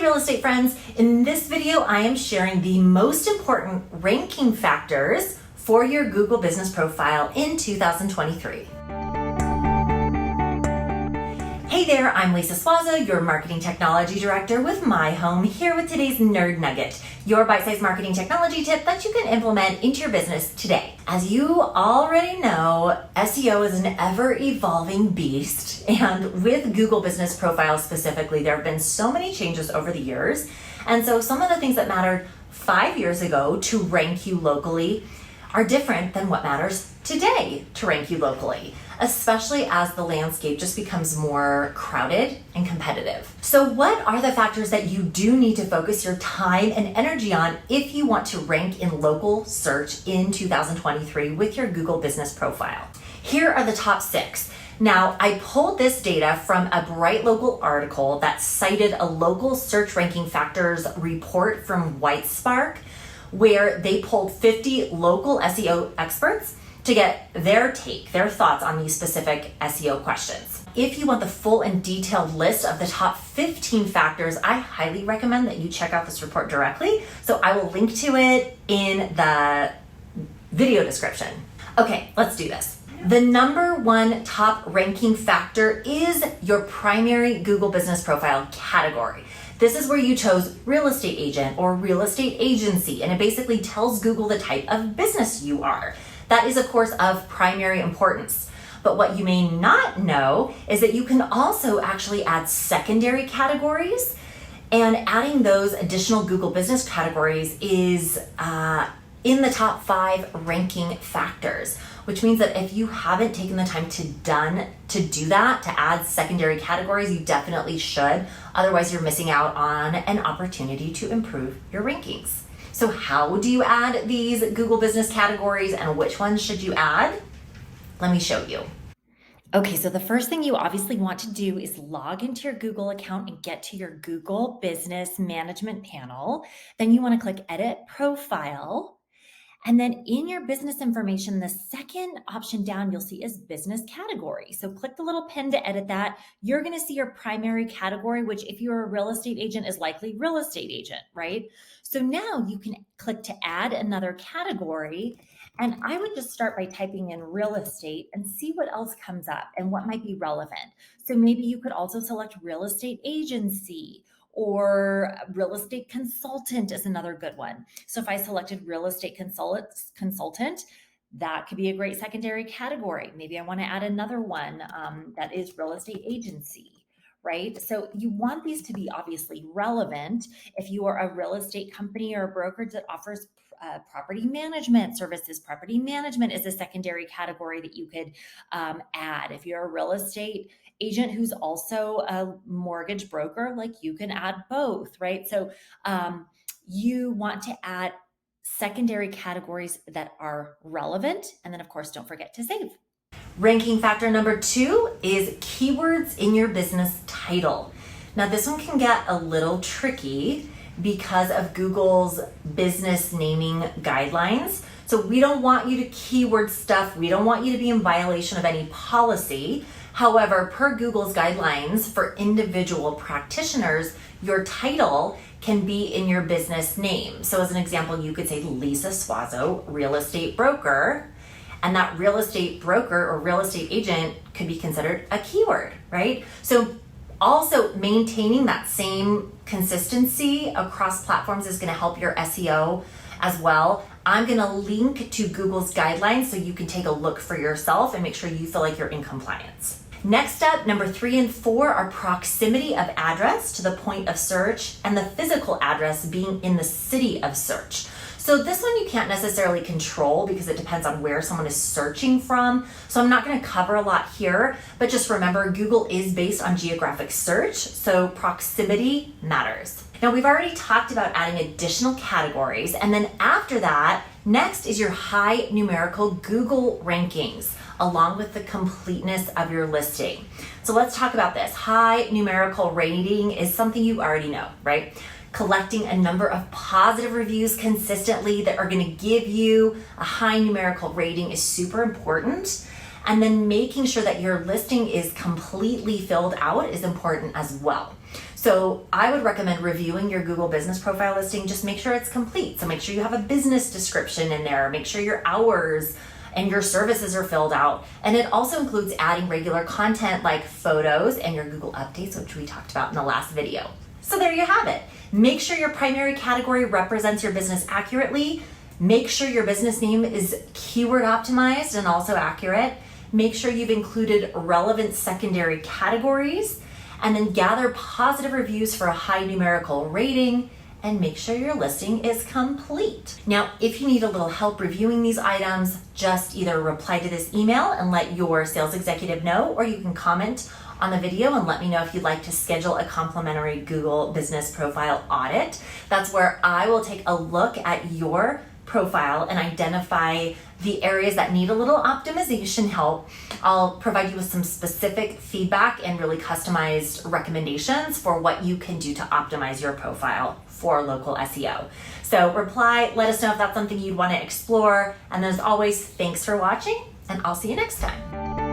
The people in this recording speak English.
real estate friends. In this video, I am sharing the most important ranking factors for your Google business profile in 2023. Hey there, I'm Lisa Suazo, your Marketing Technology Director with MyHome, here with today's Nerd Nugget, your bite-sized marketing technology tip that you can implement into your business today. As you already know, SEO is an ever-evolving beast, and with Google Business Profile specifically, there have been so many changes over the years, and so some of the things that mattered 5 years ago to rank you locally are different than what matters today to rank you locally, especially as the landscape just becomes more crowded and competitive. So what are the factors that you do need to focus your time and energy on if you want to rank in local search in 2023 with your Google Business Profile? Here are the top 6. Now, I pulled this data from a Bright Local article that cited a local search ranking factors report from WhiteSpark, where they pulled 50 local SEO experts to get their thoughts on these specific SEO questions. If you want the full and detailed list of the top 15 factors, I highly recommend that you check out this report directly. So I will link to it in the video description. Okay, let's do this. The number one top ranking factor is your primary Google Business Profile category. This is where you chose real estate agent or real estate agency, and it basically tells Google the type of business you are. That is, of course, of primary importance. But what you may not know is that you can also actually add secondary categories, and adding those additional Google business categories is in the top 5 ranking factors, which means that if you haven't taken the time to do that, to add secondary categories, you definitely should. Otherwise, you're missing out on an opportunity to improve your rankings. So how do you add these Google business categories and which ones should you add? Let me show you. Okay, so the first thing you obviously want to do is log into your Google account and get to your Google Business Management panel. Then you want to click Edit Profile. And then in your business information, the second option down you'll see is business category. So click the little pen to edit that. You're going to see your primary category, which if you're a real estate agent is likely real estate agent, right? So now you can click to add another category. And I would just start by typing in real estate and see what else comes up and what might be relevant. So maybe you could also select real estate agency, or real estate consultant is another good one. So if I selected real estate consultant, that could be a great secondary category. Maybe I want to add another one that is real estate agency, right? So you want these to be obviously relevant. If you are a real estate company or a brokerage that offers property management services, property management is a secondary category that you could add. If you're a real estate agent who's also a mortgage broker, like you can add both, right? So you want to add secondary categories that are relevant. And then of course, don't forget to save. Ranking factor number 2 is keywords in your business title. Now this one can get a little tricky because of Google's business naming guidelines. So we don't want you to keyword stuff. We don't want you to be in violation of any policy. However, per Google's guidelines for individual practitioners, your title can be in your business name. So as an example, you could say Lisa Suazo, real estate broker, and that real estate broker or real estate agent could be considered a keyword, right? So also maintaining that same consistency across platforms is going to help your SEO as well. I'm going to link to Google's guidelines so you can take a look for yourself and make sure you feel like you're in compliance. Next up, number 3 and 4 are proximity of address to the point of search and the physical address being in the city of search. So this one you can't necessarily control because it depends on where someone is searching from. So I'm not going to cover a lot here, but just remember Google is based on geographic search, so proximity matters. Now we've already talked about adding additional categories, and then after that, next is your high numerical Google rankings, along with the completeness of your listing. So let's talk about this. High numerical rating is something you already know, right? Collecting a number of positive reviews consistently that are going to give you a high numerical rating is super important. And then making sure that your listing is completely filled out is important as well. So So I would recommend reviewing your Google business profile listing. Just make sure it's complete. So make sure you have a business description in there. Make sure your hours and your services are filled out. And it also includes adding regular content like photos and your Google updates, which we talked about in the last video. So there you have it. Make sure your primary category represents your business accurately. Make sure your business name is keyword optimized and also accurate. Make sure you've included relevant secondary categories, and then gather positive reviews for a high numerical rating, and make sure your listing is complete. Now, if you need a little help reviewing these items, just either reply to this email and let your sales executive know, or you can comment on the video and let me know if you'd like to schedule a complimentary Google business profile audit. That's where I will take a look at your profile and identify the areas that need a little optimization help. I'll provide you with some specific feedback and really customized recommendations for what you can do to optimize your profile for local SEO. So reply, let us know if that's something you'd want to explore. And as always, thanks for watching, and I'll see you next time.